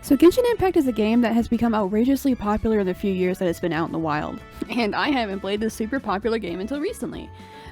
So Genshin Impact is a game that has become outrageously popular in the few years that it's been out in the wild. And I haven't played this super popular game until recently.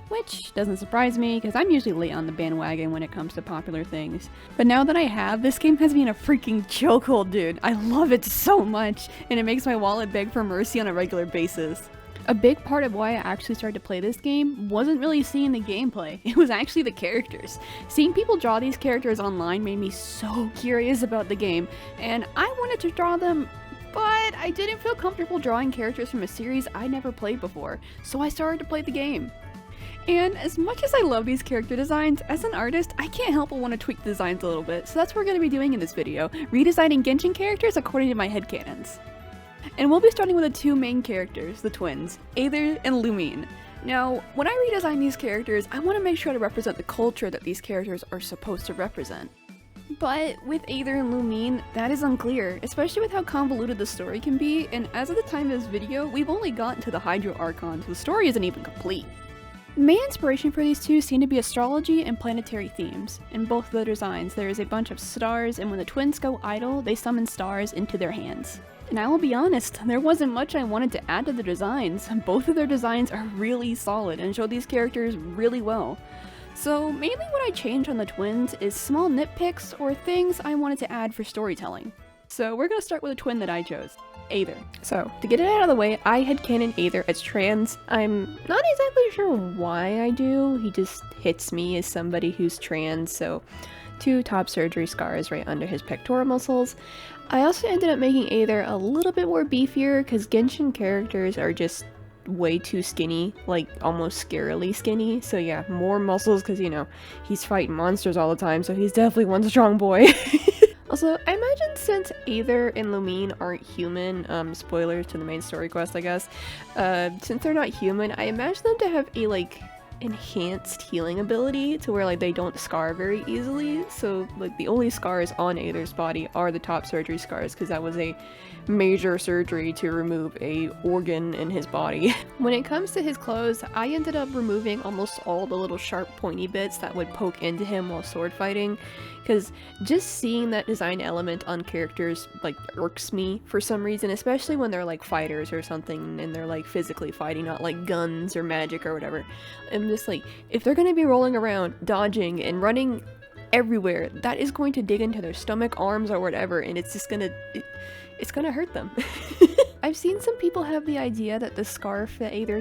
Which doesn't surprise me, because I'm usually late on the bandwagon when it comes to popular things. But now that I have, this game has been a freaking chokehold, dude. I love it so much, and it makes my wallet beg for mercy on a regular basis. A big part of why I actually started to play this game wasn't really seeing the gameplay, it was actually the characters. Seeing people draw these characters online made me so curious about the game, and I wanted to draw them, but I didn't feel comfortable drawing characters from a series I never played before, so I started to play the game. And as much as I love these character designs, as an artist, I can't help but want to tweak the designs a little bit, so that's what we're going to be doing in this video, redesigning Genshin characters according to my headcanons. And we'll be starting with the two main characters, the twins, Aether and Lumine. Now, when I redesign these characters, I want to make sure to represent the culture that these characters are supposed to represent. But with Aether and Lumine, that is unclear, especially with how convoluted the story can be, and as of the time of this video, we've only gotten to the Hydro Archon, so the story isn't even complete. The main inspiration for these two seem to be astrology and planetary themes. In both of their designs, there is a bunch of stars, and when the twins go idle, they summon stars into their hands. And I will be honest, there wasn't much I wanted to add to the designs. Both of their designs are really solid and show these characters really well. So mainly what I changed on the twins is small nitpicks or things I wanted to add for storytelling. So we're gonna start with a twin that I chose, Aether. So to get it out of the way, I headcanon Aether as trans. I'm not exactly sure why I do, he just hits me as somebody who's trans, so 2 top surgery scars right under his pectoral muscles. I also ended up making Aether a little bit more beefier because Genshin characters are just way too skinny, like almost scarily skinny. So yeah, more muscles because, you know, he's fighting monsters all the time, so he's definitely one strong boy. Also, I imagine since Aether and Lumine aren't human, spoilers to the main story quest I guess, since they're not human, I imagine them to have a like enhanced healing ability to where like they don't scar very easily, so like the only scars on Aether's body are the top surgery scars because that was a major surgery to remove a organ in his body. When it comes to his clothes, I ended up removing almost all the little sharp pointy bits that would poke into him while sword fighting, because just seeing that design element on characters like irks me for some reason, especially when they're like fighters or something and they're like physically fighting, not like guns or magic or whatever. I'm just like, if they're gonna be rolling around, dodging and running everywhere, that is going to dig into their stomach, arms, or whatever, and it's just gonna it's gonna hurt them. I've seen some people have the idea that the scarf that Aether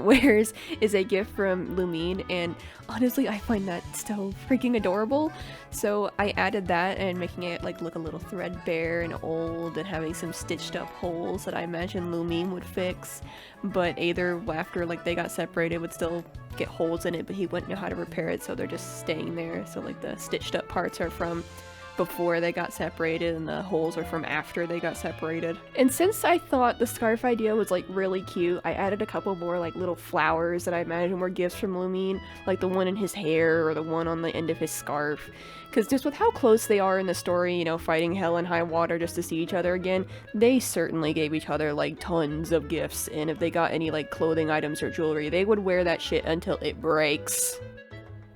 wears is a gift from Lumine, and honestly I find that so freaking adorable. So I added that and making it like look a little threadbare and old and having some stitched up holes that I imagine Lumine would fix. But Aether, after like they got separated, would still get holes in it, but he wouldn't know how to repair it, so they're just staying there. So like the stitched up parts are from before they got separated and the holes are from after they got separated. And since I thought the scarf idea was like really cute, I added a couple more like little flowers that I imagine were gifts from Lumine, like the one in his hair or the one on the end of his scarf. Because just with how close they are in the story, you know, fighting hell and high water just to see each other again, they certainly gave each other like tons of gifts, and if they got any like clothing items or jewelry, they would wear that shit until it breaks.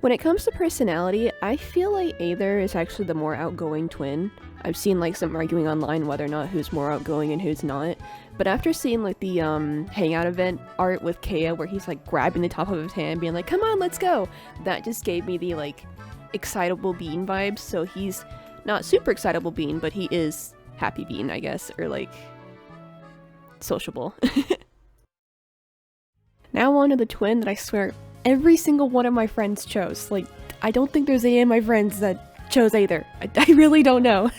When it comes to personality, I feel like Aether is actually the more outgoing twin. I've seen like some arguing online whether or not who's more outgoing and who's not, but after seeing like the hangout event art with Kea where he's like grabbing the top of his hand being like, come on, let's go, that just gave me the like excitable bean vibes. So he's not super excitable bean, but he is happy bean, I guess, or like sociable. Now on to the twin that I swear every single one of my friends chose. Like, I don't think there's any of my friends that chose Aether. I really don't know.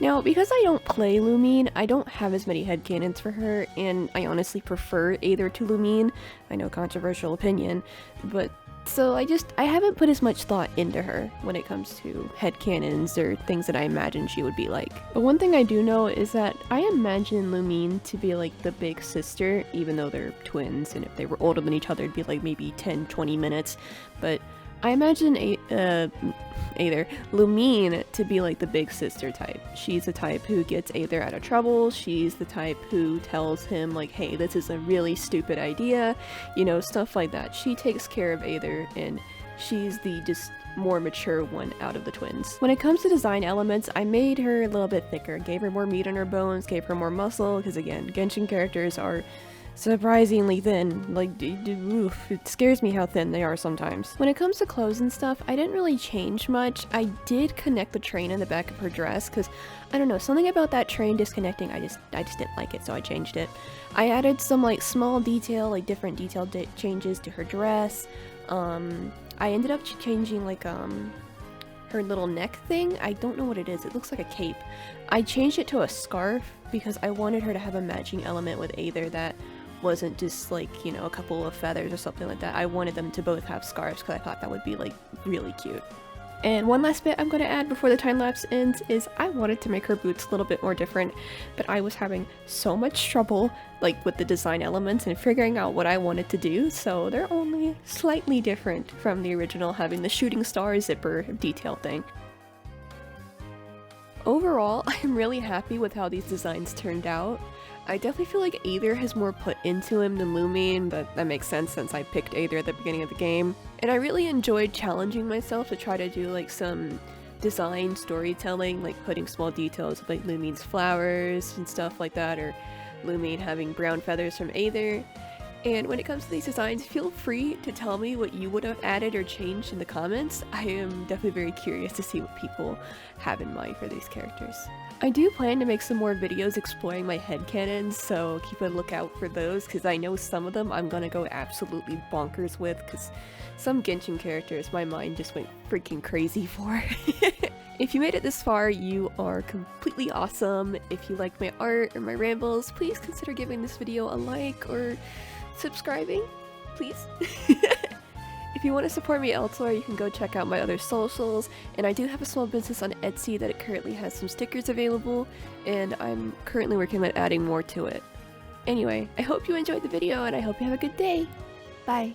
Now, because I don't play Lumine, I don't have as many headcanons for her, and I honestly prefer Aether to Lumine. I know, controversial opinion, but so I haven't put as much thought into her when it comes to headcanons or things that I imagine she would be like. But one thing I do know is that I imagine Lumine to be like the big sister, even though they're twins, and if they were older than each other it'd be like maybe 10-20 minutes, but I imagine Aether, Lumine, to be like the big sister type. She's the type who gets Aether out of trouble, she's the type who tells him like, hey, this is a really stupid idea, you know, stuff like that. She takes care of Aether, and she's the just more mature one out of the twins. When it comes to design elements, I made her a little bit thicker, gave her more meat on her bones, gave her more muscle, because again, Genshin characters are surprisingly thin. Like, oof, it scares me how thin they are sometimes. When it comes to clothes and stuff, I didn't really change much. I did connect the train in the back of her dress, because I don't know, something about that train disconnecting, I just didn't like it, so I changed it. I added some like small detail, like different detail changes to her dress. I ended up changing like her little neck thing. I don't know what it is. It looks like a cape. I changed it to a scarf because I wanted her to have a matching element with Aether that wasn't just like, you know, a couple of feathers or something like that. I wanted them to both have scarves because I thought that would be like really cute. And one last bit I'm going to add before the time lapse ends is I wanted to make her boots a little bit more different, but I was having so much trouble like with the design elements and figuring out what I wanted to do, so they're only slightly different from the original, having the shooting star zipper detail thing. Overall, I'm really happy with how these designs turned out. I definitely feel like Aether has more put into him than Lumine, but that makes sense since I picked Aether at the beginning of the game. And I really enjoyed challenging myself to try to do like some design storytelling, like putting small details of like Lumine's flowers and stuff like that, or Lumine having brown feathers from Aether. And when it comes to these designs, feel free to tell me what you would have added or changed in the comments. I am definitely very curious to see what people have in mind for these characters. I do plan to make some more videos exploring my headcanons, so keep a lookout for those, because I know some of them I'm gonna go absolutely bonkers with, because some Genshin characters my mind just went freaking crazy for. If you made it this far, you are completely awesome. If you like my art or my rambles, please consider giving this video a like or subscribing, please. If you want to support me elsewhere, you can go check out my other socials, and I do have a small business on Etsy that it currently has some stickers available, and I'm currently working on adding more to it. Anyway, I hope you enjoyed the video, and I hope you have a good day. Bye!